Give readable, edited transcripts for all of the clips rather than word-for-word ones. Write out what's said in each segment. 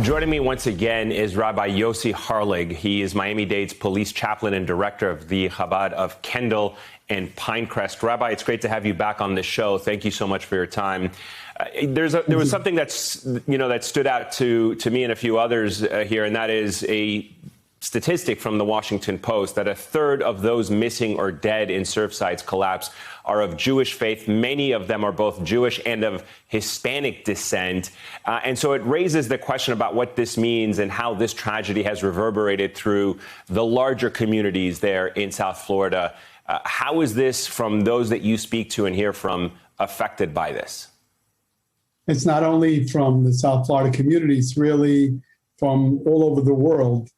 Joining me once again is Rabbi Yossi Harlig. He is Miami-Dade's police chaplain and director of the Chabad of Kendall and Pinecrest. Rabbi, it's great to have you back on this show. Thank you so much for your time. There was something that stood out to me and a few others here, and that is a statistic from the Washington Post that a third of those missing or dead in Surfside's collapse are of Jewish faith. Many of them are both Jewish and of Hispanic descent. And so it raises the question about what this means and how this tragedy has reverberated through the larger communities there in South Florida. How is this, from those that you speak to and hear from, affected by this? It's not only from the South Florida community, it's really from all over the world.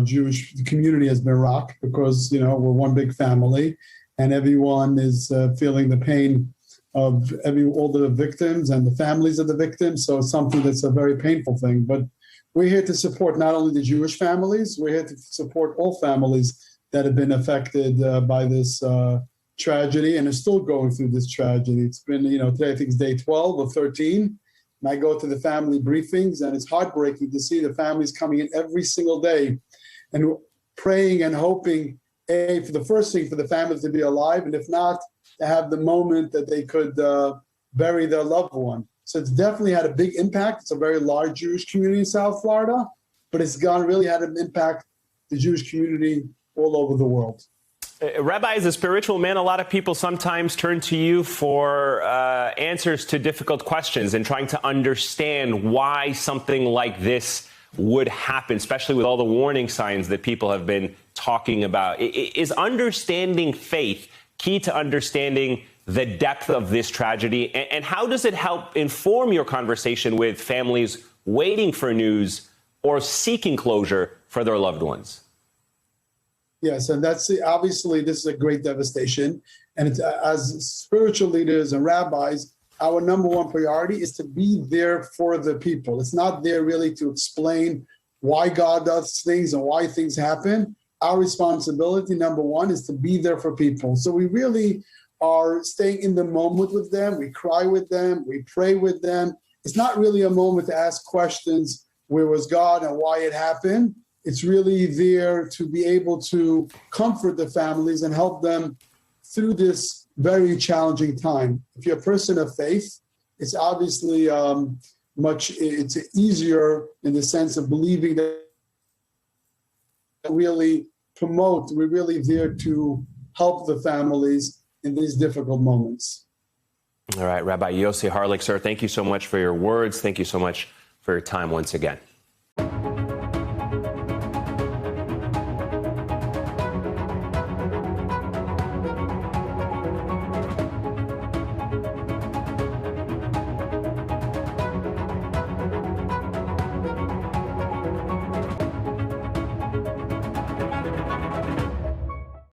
Jewish community has been rocked because, we're one big family and everyone is feeling the pain of all the victims and the families of the victims. So it's something that's a very painful thing. But we're here to support not only the Jewish families, we're here to support all families that have been affected by this tragedy and are still going through this tragedy. It's been, today I think it's day 12 or 13. And I go to the family briefings, and it's heartbreaking to see the families coming in every single day and praying and hoping, for the first thing, for the families to be alive, and if not, to have the moment that they could bury their loved one. So it's definitely had a big impact. It's a very large Jewish community in South Florida, but it's really had an impact the Jewish community all over the world. Rabbi, as a spiritual man, a lot of people sometimes turn to you for answers to difficult questions and trying to understand why something like this would happen, especially with all the warning signs that people have been talking about. Is understanding faith key to understanding the depth of this tragedy? And how does it help inform your conversation with families waiting for news or seeking closure for their loved ones? Yes, and obviously this is a great devastation. And it's, as spiritual leaders and rabbis, our number one priority is to be there for the people. It's not there really to explain why God does things and why things happen. Our responsibility, number one, is to be there for people. So we really are staying in the moment with them. We cry with them. We pray with them. It's not really a moment to ask questions, where was God and why it happened? It's really there to be able to comfort the families and help them through this very challenging time. If you're a person of faith, it's obviously it's easier in the sense of believing that really promote, we're really there to help the families in these difficult moments. All right, Rabbi Yossi Harlig, sir, thank you so much for your words. Thank you so much for your time once again.